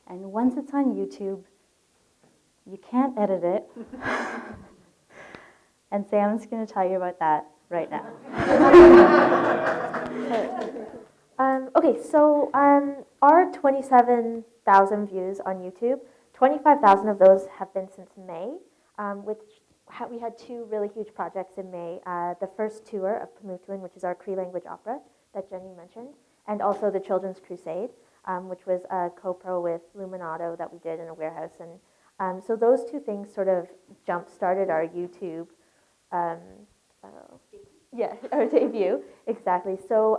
And once it's on YouTube, you can't edit it. And Sam's going to tell you about that right now. Okay, so our 27,000 views on YouTube, 25,000 of those have been since May, we had two really huge projects in May. The first tour of Pumutlin, which is our Cree language opera that Jenny mentioned, and also the Children's Crusade, which was a co-pro with Luminato that we did in a warehouse. And so those two things sort of jump-started our YouTube, our debut, exactly. So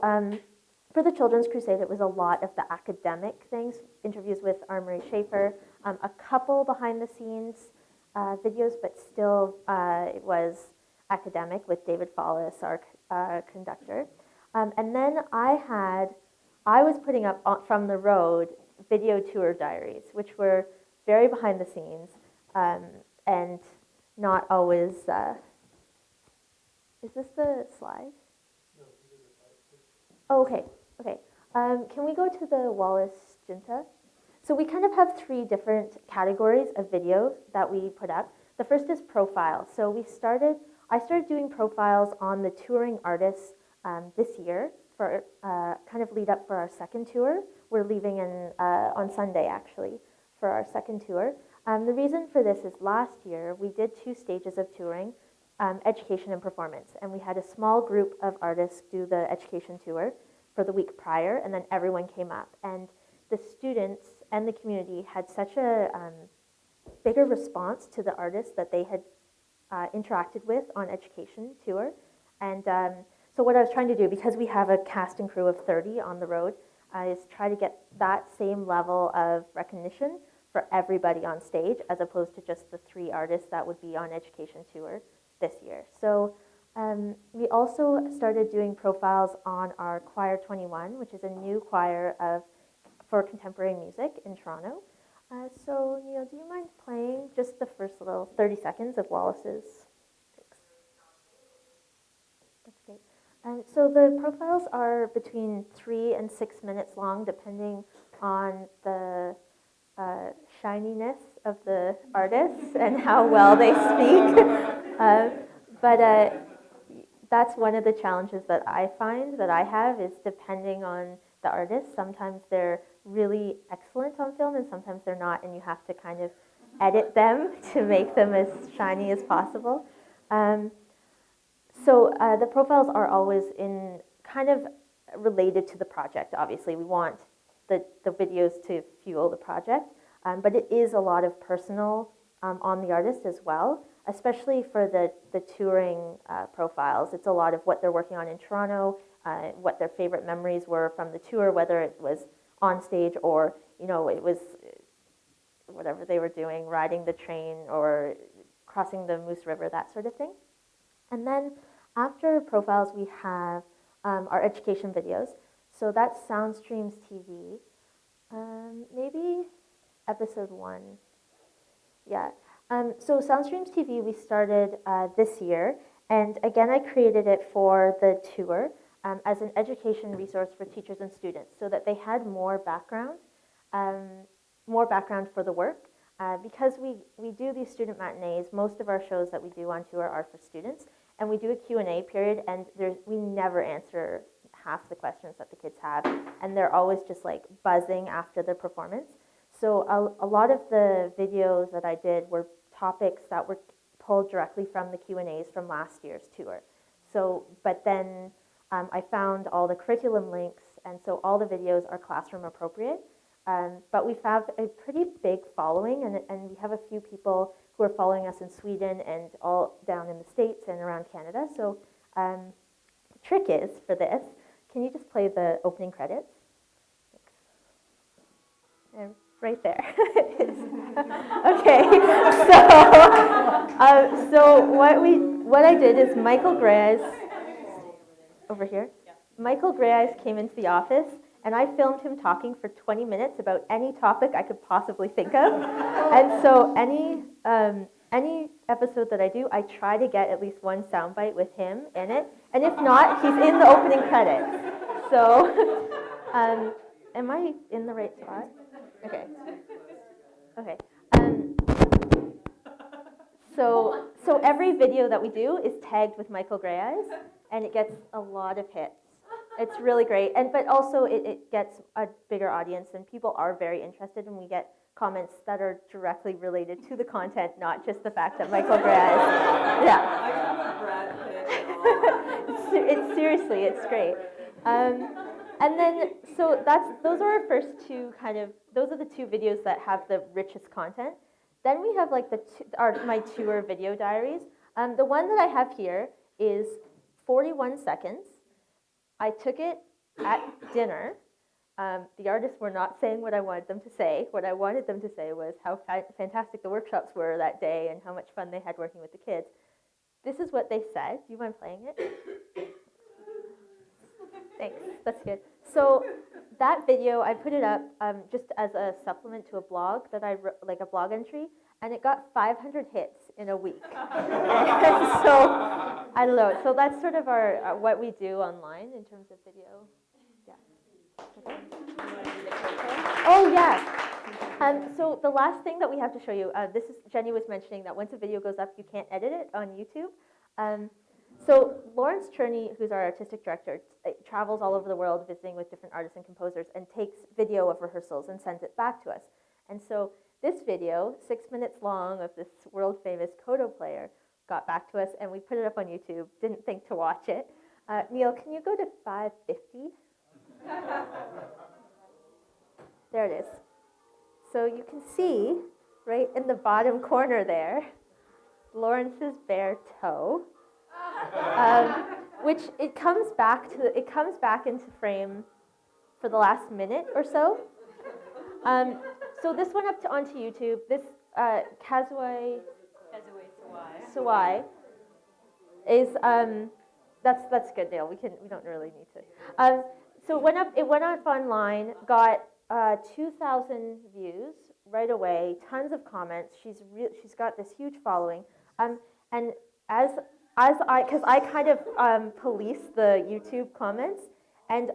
for the Children's Crusade, it was a lot of the academic things, interviews with Armory Schaefer, a couple behind-the-scenes videos, but still it was academic with David Follis, our conductor. And then I was putting up from the road video tour diaries, which were very behind the scenes and not always. Is this the slide? No, these are the slides. Oh, okay. Can we go to the Wallace Junta? So we kind of have three different categories of videos that we put up. The first is profiles. So I started doing profiles on the touring artists this year for kind of lead up for our second tour. We're leaving on Sunday, actually, for our second tour. The reason for this is last year we did 2 stages of touring, education and performance. And we had a small group of artists do the education tour for the week prior, and then everyone came up. And the students and the community had such a bigger response to the artists that they had interacted with on education tour. And so what I was trying to do, because we have a cast and crew of 30 on the road, is try to get that same level of recognition for everybody on stage, as opposed to just the 3 artists that would be on education tour this year. So we also started doing profiles on our Choir 21, which is a new choir for contemporary music in Toronto. So, Neil, do you mind playing just the first little 30 seconds of Wallace's? Thanks. That's great. So the profiles are between 3 and 6 minutes long, depending on the shininess of the artists and how well they speak. But that's one of the challenges that I find that I have, is depending on the artist. Sometimes they're really excellent on film and sometimes they're not, and you have to kind of edit them to make them as shiny as possible. So the profiles are always in kind of related to the project. Obviously, we want the videos to fuel the project, but it is a lot of personal on the artist as well, especially for the touring profiles. It's a lot of what they're working on in Toronto, what their favorite memories were from the tour, whether it was on stage or, it was whatever they were doing, riding the train or crossing the Moose River, that sort of thing. And then after profiles, we have our education videos. So that's Soundstreams TV. Maybe episode 1. Yeah. So Soundstreams TV we started this year, and again I created it for the tour as an education resource for teachers and students, so that they had more background for the work. Because we do these student matinees, most of our shows that we do on tour are for students, and we do a Q&A period, and we never answer half the questions that the kids have, and they're always just like buzzing after the performance. So a lot of the videos that I did were topics that were pulled directly from the Q&As from last year's tour. So, but then I found all the curriculum links, and so all the videos are classroom appropriate. But we have a pretty big following, and we have a few people who are following us in Sweden and all down in the States and around Canada. So the trick is, for this, can you just play the opening credits? Thanks. Right there. Okay, so what I did is Michael Gray's over here. Michael Gray's came into the office, and I filmed him talking for 20 minutes about any topic I could possibly think of. And so any episode that I do, I try to get at least one soundbite with him in it, and if not, he's in the opening credits. So, am I in the right spot? Okay. Okay. So every video that we do is tagged with Michael Grey Eyes, and it gets a lot of hits. It's really great, but also it gets a bigger audience, and people are very interested, and we get comments that are directly related to the content, not just the fact that Michael Grey Eyes. Yeah. I can put Brad Pitt and all. It's seriously, it's great. And then, so those are our first two those are the two videos that have the richest content. Then we have like my tour video diaries. The one that I have here is 41 seconds. I took it at dinner. The artists were not saying what I wanted them to say. What I wanted them to say was how fantastic the workshops were that day and how much fun they had working with the kids. This is what they said. Do you mind playing it? Thanks, that's good. So that video, I put it up just as a supplement to a blog that I wrote, like a blog entry, and it got 500 hits in a week. And so, I don't know, so that's sort of our what we do online in terms of video. Yeah. Okay. Oh, yeah. So the last thing that we have to show you, Jenny was mentioning that once a video goes up, you can't edit it on YouTube. So Lawrence Cherney, who's our artistic director, travels all over the world visiting with different artists and composers and takes video of rehearsals and sends it back to us. And so this video, 6 minutes long, of this world-famous koto player got back to us, and we put it up on YouTube. Didn't think to watch it. Neil, can you go to 550? There it is. So you can see right in the bottom corner there, Lawrence's bare toe. Which it comes back into frame for the last minute or so. So this went up onto YouTube. This Kazuai Sawai is that's good, Neil. We don't really need to. So it went up online, got 2,000 views right away, tons of comments. She's got this huge following, and because I kind of police the YouTube comments, and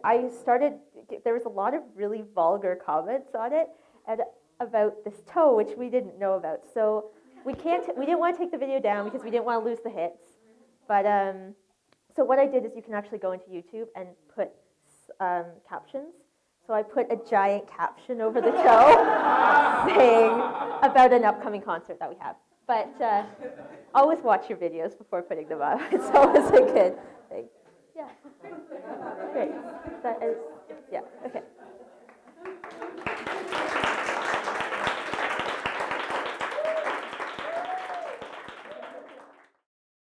there was a lot of really vulgar comments on it and about this toe, which we didn't know about. So we didn't want to take the video down because we didn't want to lose the hits. But so what I did is you can actually go into YouTube and put captions. So I put a giant caption over the toe saying about an upcoming concert that we have. But always watch your videos before putting them up. It's always a good thing. Yeah. Great. Yeah, okay.